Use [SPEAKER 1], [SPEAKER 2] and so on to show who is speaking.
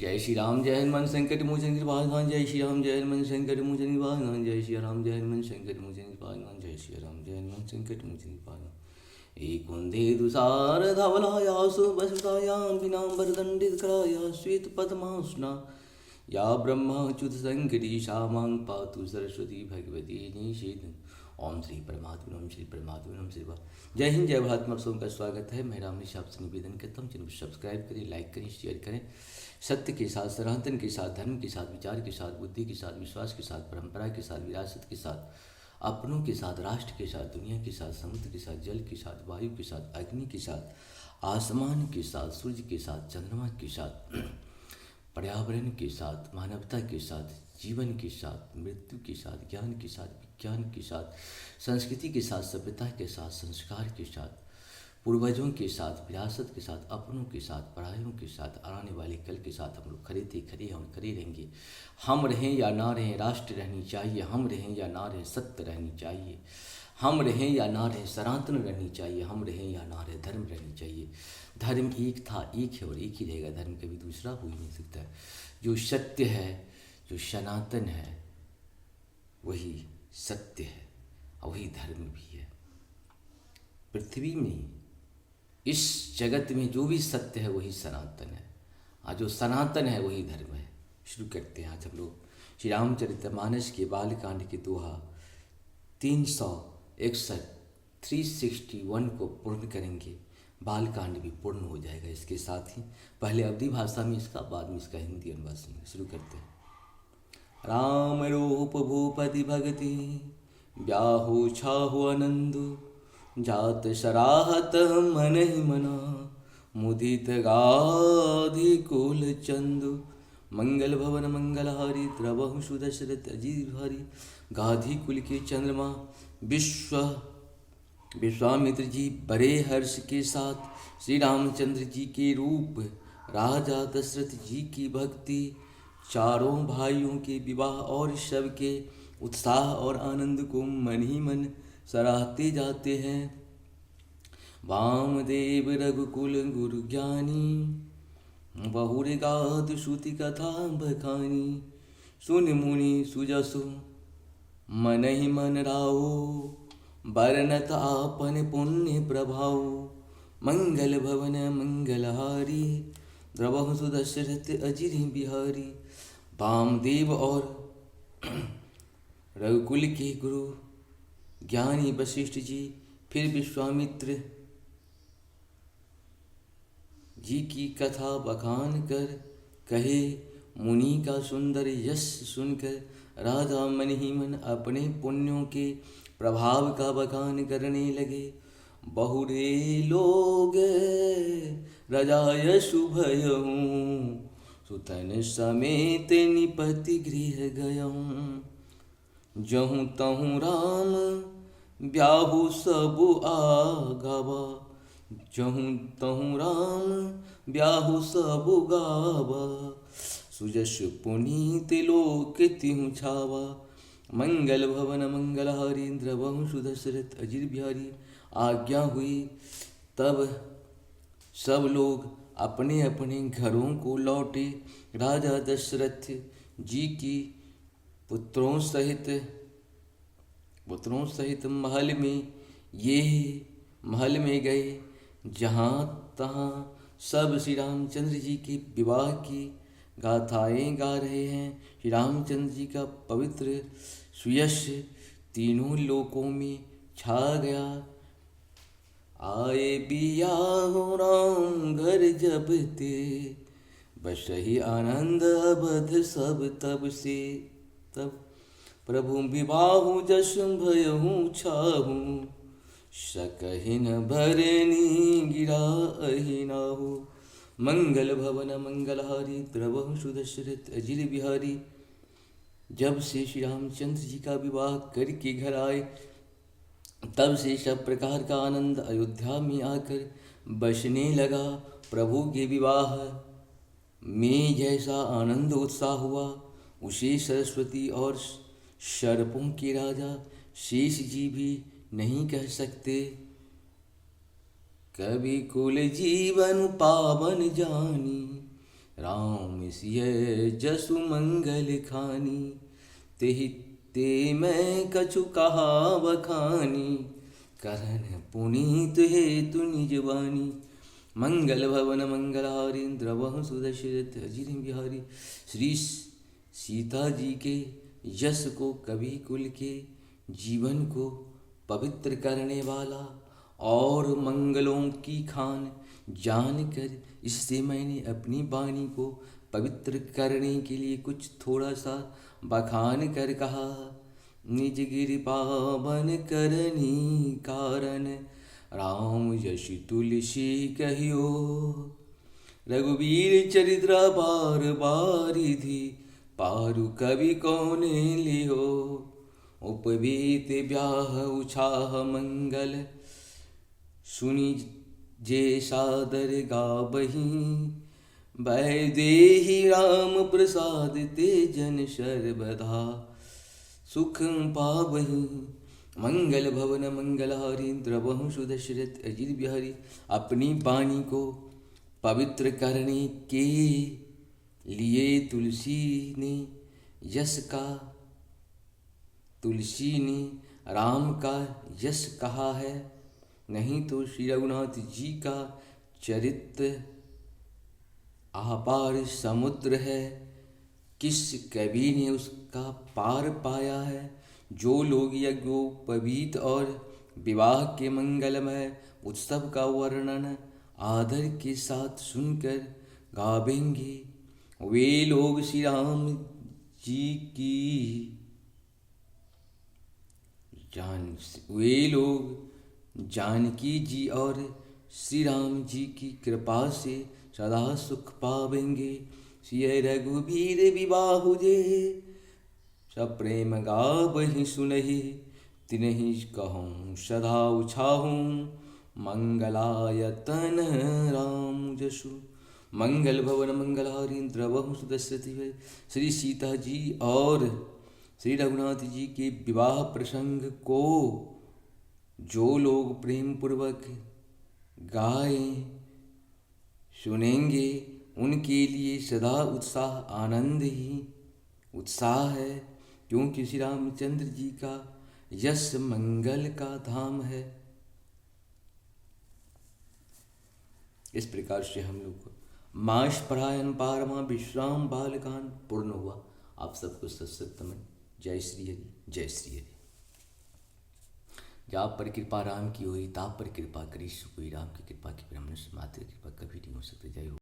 [SPEAKER 1] जय श्री राम जय हनुमान संकट मोचन कृपाधान जय श्री राम जय हनुमान संकट मोचन कृपाधान जय श्री राम जय हनुमान संकट मोचन कृपाधान जय श्री राम जय हनुमान संकट मोचन कृपाधान एक वंदे दुसार धवलायासु वसुतायां विनाम्बर दंडित कराया श्वेत पद्मासना या ब्रह्माच्युत संकटी शामां पातु सरस्वती भगवती निषेध। ओम श्री परमात्मा श्री परमात्मा श्री बा। जय हिंद जय भारत। आप सबका स्वागत है। मैं रामेश आपसे निवेदन करता हूँ चैनल को सब्सक्राइब करें, लाइक करें, शेयर करें। सत्य के साथ, सनातन के साथ, धर्म के साथ, विचार के साथ, बुद्धि के साथ, विश्वास के साथ, परंपरा के साथ, विरासत के साथ, अपनों के साथ, राष्ट्र के साथ, दुनिया के साथ, समुद्र के साथ, जल के साथ, वायु के साथ, अग्नि के साथ, आसमान के साथ, सूर्य के साथ, चंद्रमा के साथ, पर्यावरण के साथ, मानवता के साथ, जीवन के साथ, मृत्यु के साथ, ज्ञान के साथ, विज्ञान के साथ, संस्कृति के साथ, सभ्यता के साथ, संस्कार के साथ, पूर्वजों के साथ, विरासत के साथ, अपनों के साथ, परायों के साथ, आने वाले कल के साथ हम लोग खड़े थे, खड़े हम खड़े रहेंगे। हम रहें या ना रहें, राष्ट्र रहनी चाहिए। हम रहें या ना रहें, सत्य रहनी चाहिए। हम रहें या ना रहें, सनातन रहनी चाहिए। हम रहें या ना रहें, धर्म रहनी चाहिए। धर्म एक था, एक है और एक ही रहेगा। धर्म कभी दूसरा हो ही नहीं सकता। जो सत्य है, जो सनातन है, वही सत्य है और वही धर्म भी है। पृथ्वी में, इस जगत में जो भी सत्य है वही सनातन है और जो सनातन है वही धर्म है। शुरू करते हैं। आज हम लोग श्री रामचरितमानस के बालकांड के दोहा 361 361 को पूर्ण करेंगे। बालकांड भी पूर्ण हो जाएगा इसके साथ ही। पहले अवधी भाषा में इसका, बाद में इसका हिंदी अनुवाद सुनेंगे। शुरू करते हैं। राम रूप भूपति भगति ब्याहु छाहु आनंद जात सराहत मन ही मना मुदित गाधि कुल चंदु मंगल भवन मंगलहारी द्रवहु सुदशरथ अजीत भारी गाधी कुल के चंद्रमा विश्वामित्र जी बड़े हर्ष के साथ श्री रामचंद्र जी के रूप, राजा दशरथ जी की भक्ति, चारों भाइयों के विवाह और सबके उत्साह और आनंद को मन ही मन सराहते जाते हैं। वामदेव रघुकुल गुरु ज्ञानी बहुर गात श्रुति कथा बखानी सुन मुनि सुजसु मन ही मन राओ बरनत आपन पुण्य प्रभाव मंगल भवन मंगलहारी द्रवहु सुदशरथ अजिर बिहारी। वामदेव और रघुकुल के गुरु ज्ञानी वशिष्ठ जी फिर विश्वामित्र जी की कथा बखान कर कहे। मुनि का सुंदर यश सुनकर राजा मन ही मन अपने पुण्यों के प्रभाव का बखान करने लगे। बहुरे लोग रजाय शुभयहूँ सुतन समेत निपति गृह गयऊँ जहूँ तहूँ राम ब्याहु सबु आगावा जहूँ तहूँ राम ब्याहु सबु गावा सुजस पुनीत लोक तिहु छावा मंगल भवन मंगलहारी द्रवहु सुदशरथ अजिर बिहारी। आज्ञा हुई तब सब लोग अपने अपने घरों को लौटे। राजा दशरथ जी की पुत्रों सहित महल में गए। जहाँ तहाँ सब श्री रामचंद्र जी के विवाह की गाथाएं गा रहे हैं। श्री रामचंद्र जी का पवित्र सुयश तीनों लोकों में छा गया। आए बियाह राम घर जब ते बस ही आनंद अबध सब तब से। तब प्रभु विवाहु जस भयहु छाहु सकहिन भरनी गिरा अहिनाहु मंगल भवन मंगलहारी द्रवहु सुदशरथ अजिर बिहारी। जब से श्री रामचंद्र जी का विवाह करके घर आए तब से सब प्रकार का आनंद अयोध्या में आकर बसने लगा। प्रभु के विवाह में जैसा आनंद उत्साह हुआ उसे सरस्वती और सर्पों के राजा शेष जी भी नहीं कह सकते। कभी कुल जीवन पावन जानी राम सिय जसु मंगल खानी। तेहि ते मैं कछु कहा बखानी। करन पुनीत हेतु निज बानी। मंगल भवन मंगलहारी द्रवहु सुदशरथ अजिर बिहारी। श्री सीता जी के यश को कवि कुल के जीवन को पवित्र करने वाला और मंगलों की खान जानकर इससे मैंने अपनी वाणी को पवित्र करने के लिए कुछ थोड़ा सा बखान कर कहा। निज गिरि पावन करनी कारण राम यश तुलसी कहियो। रघुवीर चरित्र बार बारिधि पारु कवि कौने लियो। उपवीत ब्याह उछाह मंगल सुनि जे सादर गाबही। वैदेही राम प्रसाद ते जन सर्वदा सुख पावही। मंगल भवन मंगलहारी द्रवहु सुदशरथ अजिर बिहारी। अपनी वाणी को पवित्र करने के लिए तुलसी ने राम का यश कहा है। नहीं तो श्री रघुनाथ जी का चरित्र अपार समुद्र है, किस कवि ने उसका पार पाया है। जो लोग यज्ञोपवीत और विवाह के मंगलमय उत्सव का वर्णन आदर के साथ सुनकर गावेंगे, वे लोग श्री राम जी की वे लोग जानकी जी और श्री राम जी की कृपा से सदा सुख पावेंगे। सिय रघुबीर विबाहु जे सप्रेम गावहि सुनहि। तिन्हि कहूँ सदा उछाहूँ मंगलायतन राम जसु। मंगल भवन मंगलहारी द्रवहु सुदशरथ। श्री सीता जी और श्री रघुनाथ जी के विवाह प्रसंग को जो लोग प्रेम पूर्वक गाएं सुनेंगे, उनके लिए सदा उत्साह आनंद ही उत्साह है, क्योंकि श्री रामचंद्र जी का यश मंगल का धाम है। इस प्रकार से हम लोग को माश परायण पारमा विश्राम बालकान पूर्ण हुआ। आप सबको सत्सत्यमन जय श्री हरि, जय श्री हरि। जा पर कृपा राम की हुई, ताप पर कृपा करी कोई। राम की कृपा की ब्रह्मण्य मात्र कृपा कभी नहीं हो सकती। जय हो।